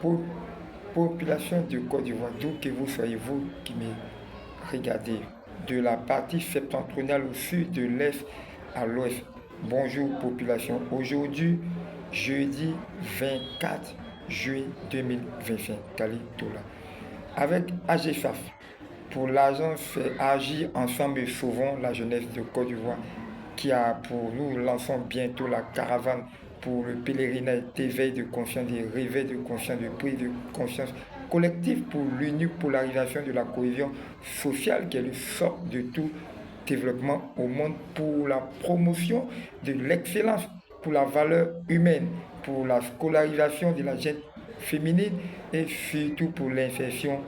Pour population de Côte d'Ivoire, d'où que vous soyez, vous qui me regardez, de la partie septentrionale au sud, de l'est à l'ouest. Bonjour population. Aujourd'hui, jeudi 24 juillet 2025, Kali Tola. Avec AGFAF, pour l'agence Agir ensemble sauvons la jeunesse de Côte d'Ivoire, qui a pour nous lançons bientôt la caravane pour le pèlerinage d'éveil de conscience, de réveil de conscience, de prise de conscience collective pour l'unipolarisation de la cohésion sociale qui est le socle de tout développement au monde, pour la promotion de l'excellence, pour la valeur humaine, pour la scolarisation de la jeune féminine et surtout pour l'insertion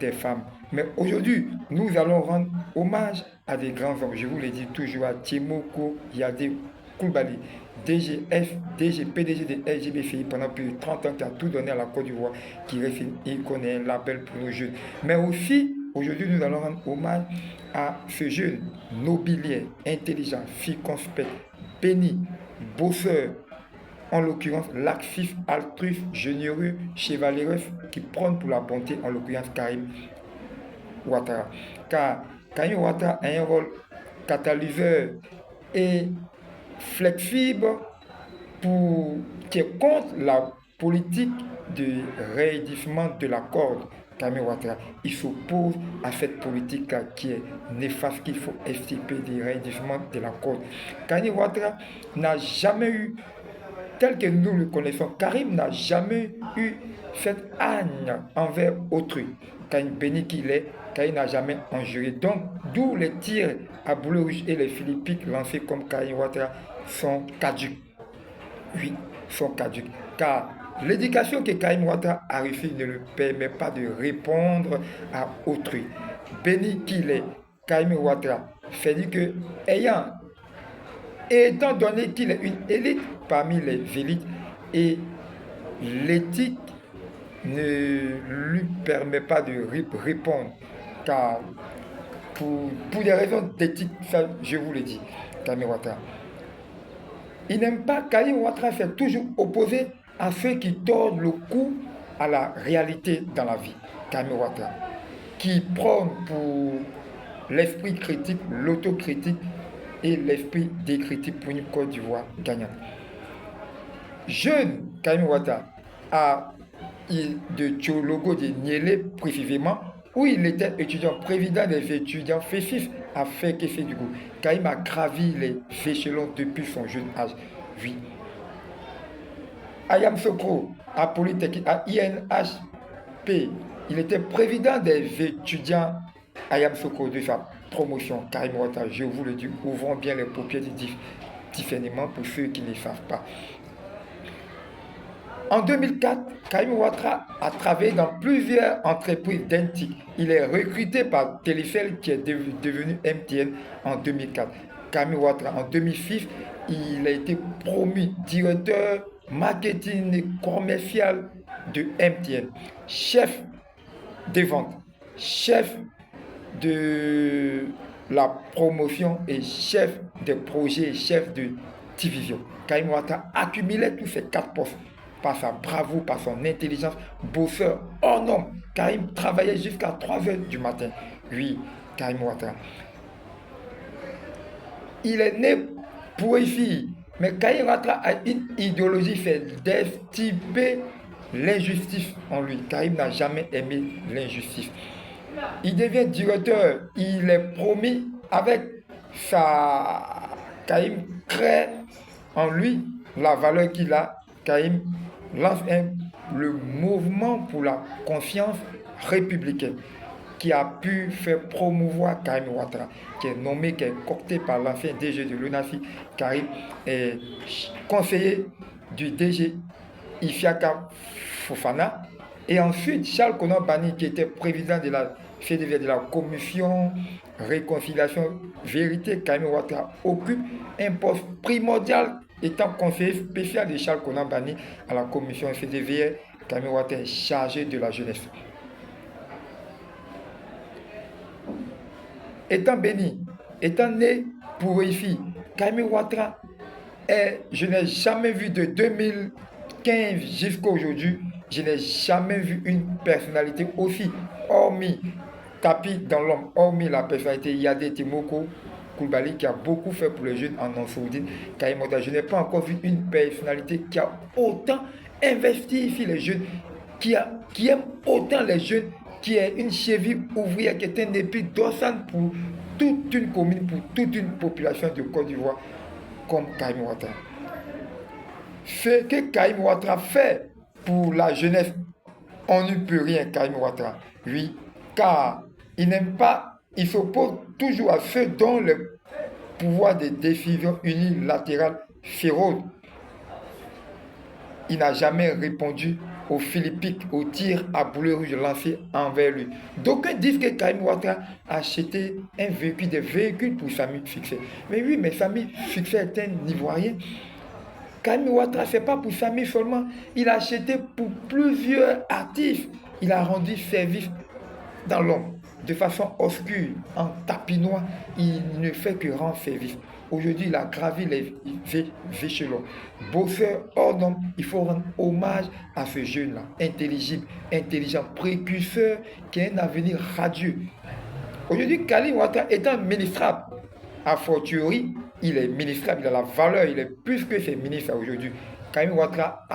des femmes. Mais aujourd'hui, nous allons rendre hommage à des grands hommes. Je vous l'ai dit toujours à Tiemoko Yade Koulibaly, DGF, PDG de LGBFI pendant plus de 30 ans, qui a tout donné à la Côte d'Ivoire, qui connaît un label pour nos jeunes. Mais aussi, aujourd'hui, nous allons rendre hommage à ce jeune nobilier, intelligent, circonspect, béni, bosseur, en l'occurrence laxif, altruiste, généreux, chevaleresque, qui prône pour la bonté, en l'occurrence Karim Ouattara. Car Karim Ouattara a un rôle catalyseur et flexible qui est contre la politique de raidissement de la corde. Karim Ouattara, il s'oppose à cette politique qui est néfaste, qu'il faut extirper des raidissements de la corde. Karim Ouattara n'a jamais eu, tel que nous le connaissons, Karim n'a jamais eu cette haine envers autrui. Karim béni qu'il est, Karim n'a jamais injuré. Donc, d'où les tirs à boulet rouge et les philippiques lancés comme Karim Ouattara sont caduques. Oui, sont caduques. Car l'éducation que Karim Ouattara a reçue ne le permet pas de répondre à autrui. Béni qu'il est, Karim Ouattara fait dire que, étant donné qu'il est une élite parmi les élites, et l'éthique ne lui permet pas de répondre, car pour des raisons d'éthique, ça je vous l'ai dit, Karim Ouattara. Il n'aime pas, Karim Ouattara s'est toujours opposé à ceux qui tordent le cou à la réalité dans la vie. Karim Ouattara, qui prône pour l'esprit critique, l'autocritique et l'esprit des critiques pour une Côte d'Ivoire gagnante. Jeune Karim Ouattara a de Tchologo de Niélé précisément, où il était étudiant, président des étudiants festifs à Fekese du coup. Karim a gravi les échelons depuis son jeune âge. Oui. Ayam Sokro, à Polytechnique, à INHP, il était président des étudiants Ayam Sokro de sa promotion. Karim Ouattara, je vous le dis, ouvrons bien les paupières du discernement pour ceux qui ne savent pas. En 2004, Karim Ouattara a travaillé dans plusieurs entreprises d'Intic. Il est recruté par Téléfel qui est devenu MTN en 2004. Karim Ouattara, en 2006, il a été promu directeur marketing et commercial de MTN, chef des ventes, chef de la promotion et chef des projets et chef de division. Karim Ouattara accumulait tous ces 4 postes par sa bravoure, par son intelligence, bosseur, hors norme. Karim travaillait jusqu'à 3h du matin. Oui, Karim Ouattara. Il est né pour une fille, mais Karim Ouattara a une idéologie, c'est d'estimer l'injustice en lui. Karim n'a jamais aimé l'injustice. Il devient directeur, il est promis avec sa... Karim crée en lui la valeur qu'il a. Karim lance le mouvement pour la confiance républicaine qui a pu faire promouvoir Karim Ouattara, qui est nommé, qui est coopté par l'ancien DG de l'UNAFI. Karim est conseiller du DG Ifiaka Fofana. Et ensuite, Charles Konan Bani, qui était président de la CDV, de la Commission Réconciliation Vérité, Karim Ouattara occupe un poste primordial. Étant conseiller spécial de Charles Konan Bani à la commission CDV, Karim Ouattara est chargé de la jeunesse. Étant béni, étant né pour une fille, Karim Ouattara je n'ai jamais vu de 2015 jusqu'à aujourd'hui je n'ai jamais vu une personnalité aussi, hormis tapis dans l'homme, hormis la personnalité Yadé Timoko Koulibaly qui a beaucoup fait pour les jeunes en Ansoudine, Karim Ouattara. Je n'ai pas encore vu une personnalité qui a autant investi ici les jeunes, qui aime autant les jeunes, qui est une cheville ouvrière, qui est un épi dorsal pour toute une commune, pour toute une population de Côte d'Ivoire, comme Karim Ouattara. Ce que Karim Ouattara fait pour la jeunesse, on ne peut rien, Karim Ouattara. Oui, car il n'aime pas, il s'oppose toujours à ceux dont le pouvoir de décision unilatérale s'érode. Il n'a jamais répondu aux Philippiques, aux tirs à boulet rouge lancés envers lui. D'aucuns disent que Karim Ouattara a acheté un véhicule, des véhicules pour Sami Succès. Mais oui, mais Sami Succès est un Ivoirien. Karim Ouattara, ce n'est pas pour Sami seulement. Il a acheté pour plusieurs artistes. Il a rendu service dans l'ombre, de façon obscure, en tapinois. Il ne fait que rendre service. Aujourd'hui, il a gravi les échelons. Bosseur hors norme, il faut rendre hommage à ce jeune-là, intelligible, intelligent, précurseur, qui a un avenir radieux. Aujourd'hui, Karim Ouattara étant ministrable, a fortiori, il est ministrable, il a la valeur, il est plus que ses ministres aujourd'hui. Karim Ouattara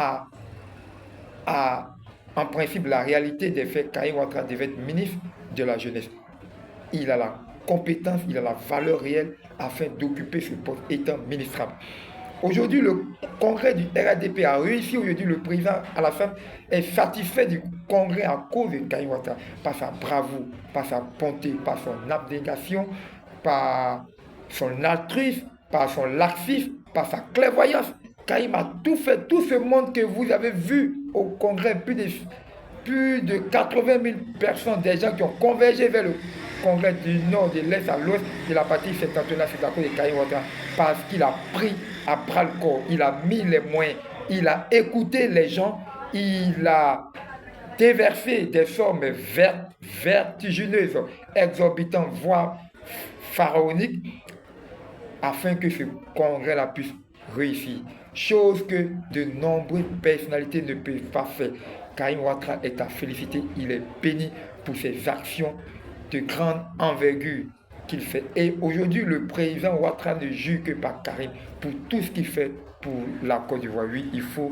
a en principe la réalité des faits. Karim Ouattara devait être ministre de la jeunesse. Il a la compétence, il a la valeur réelle afin d'occuper ce poste étant ministrable. Aujourd'hui, le congrès du RADP a réussi. Aujourd'hui, le président Alassane est satisfait du congrès à cause de Karim Ouattara, par sa bravoure, par sa bonté, par son abnégation, par son altruisme, par son laxisme, par sa clairvoyance. Karim a tout fait, tout ce monde que vous avez vu au congrès, plus de 80 000 personnes, des gens qui ont convergé vers le congrès du nord, de l'est à l'ouest, de la partie septentrionale, c'est à cause de Karim Ouattara, parce qu'il a pris à bras le corps, il a mis les moyens, il a écouté les gens, il a déversé des sommes vertigineuses, exorbitantes, voire pharaoniques, afin que ce congrès-là puisse réussir. Chose que de nombreuses personnalités ne peuvent pas faire. Karim Ouattara est à féliciter, il est béni pour ses actions de grande envergure qu'il fait. Et aujourd'hui, le président Ouattara ne juge que par Karim pour tout ce qu'il fait pour la Côte d'Ivoire. Oui, il faut